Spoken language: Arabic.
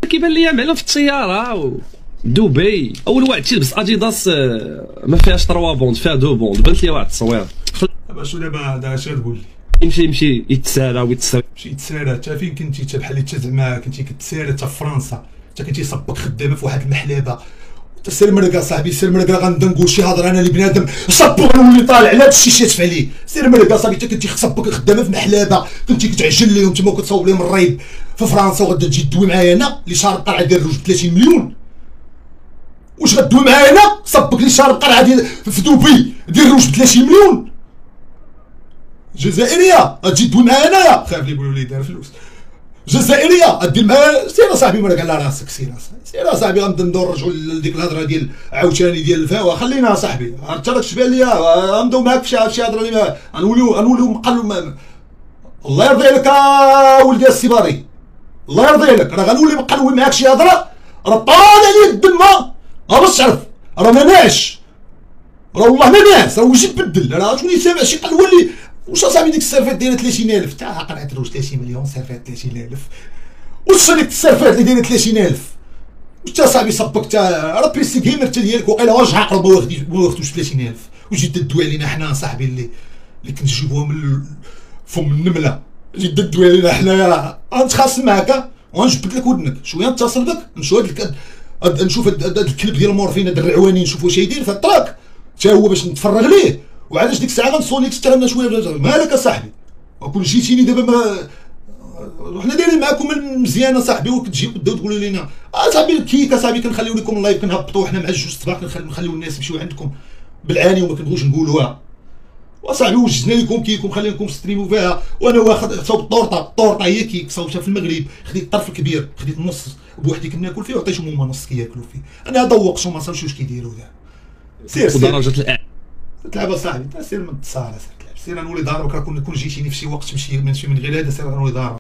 كيبان ليا معنا في الطياره دبي اول واحد تيلبس اديداس ما فيهاش 3 بوند فيها 2 بوند بانت لي واحد التصويره. دابا شنو دابا اش غتقول لي؟ يمشي يتسارى ويتسارى مشي يتسارى. انت فين كنتي؟ انت بحال اللي زعما كنتي كتسارى حتى في فرنسا، انت كنتي صبك خدامه في واحد المحلبه. انت سير مرقه صاحبي، سير مرقه. غنبدا نقول شي هضره انا اللي بنادم صبك نولي طالع على هاد الشيء شاتف عليه. سير مرقه صاحبي، انت كنتي صبك خدامه في محلبه، كنتي كتعجل لهم تما وكتصاوب لهم الريب في فرنسا، وغادا تجي تدوي معايا انا اللي شارب قرعه ديال الروج ب 30 مليون. واش غدوي معايا انا صبك اللي شارب قرعه ديال في دبي ديال الروج ب 30 مليون جزائريه؟ غتجي تدوي معايا انايا؟ خاف لي يقولوا لي دار فلوس. جزائريه غدير معايا؟ سير اصاحبي مرق على راسك، سير اصاحبي. غنبدا ندور نرجعوا لديك الهضره ديال عاوتاني ديال الفاوه. خلينا اصاحبي، انت راك تشبه ليا. غنبداو معاك في شي هضره اللي غنوليو مقلو. الله يرضي عليك ولدي السيباري، الله يرضي عليك. راه غنولي مقلوي معاك شي هضره راه طال عليا الدم. باش تعرف راه ما ناعش، راه والله ما ناعس، راه وجهي تبدل. راه شكون سامع شي قلوه اللي واش اصاحبي ديك السيرفيت دايره 30,000 تاع قرعه الروج 30 مليون سيرفيت 30,000. واش ديك السيرفيت اللي دايره 30,000؟ واش اصاحبي صبك تا راه بيسي جيمر تا ديالك وقيلا واش عقرب ما واخدوش 30,000. وجيت تدوي علينا حنا صاحبي اللي كنجيبوها من فم النمله. جيت تدوي علينا حنايا. غنتخاصم معاك وغنجبد لك ودنك شويه، نتصل بك نشوف هاد الكلب ديال المورفين، هاد الرعواني، نشوف واش يدير في الطراك حتى هو باش نتفرغ ليه. وعلاش ديك الساعه غنصونيك تستغلنا شويه. مالك اصاحبي؟ وكون جيتيني دابا ما وحنا دايرين معاكم مزيانه صاحبي، وكتجيو تبداو تقولوا لنا صاحبي الكيك اصاحبي كنخليو لكم اللايف كنهبطوا حنا مع الجوج الصباح، كنخليو الناس يمشيو عندكم بالعاني وما كنبغوش نقولوها. وصاحبي وجدنا لكم كيك ومخلي لكم ستريمو فيها، وانا واخد صوب الطورطه هي كيك صوبتها في المغرب. خديت الطرف الكبير، خديت النص بوحدي كنا ناكل فيه، وعطيتهم هما نص كياكلوا فيه. انا ذوقتهم ما صافش واش كيديروا دابا. سير ودرجه تلعب اصاحبي، سير من التصاله، سير تلعب. سير نولي ضاربك. راه كون جيتيني في شي وقت ماشي من غير هذا، سير نولي ضاربك.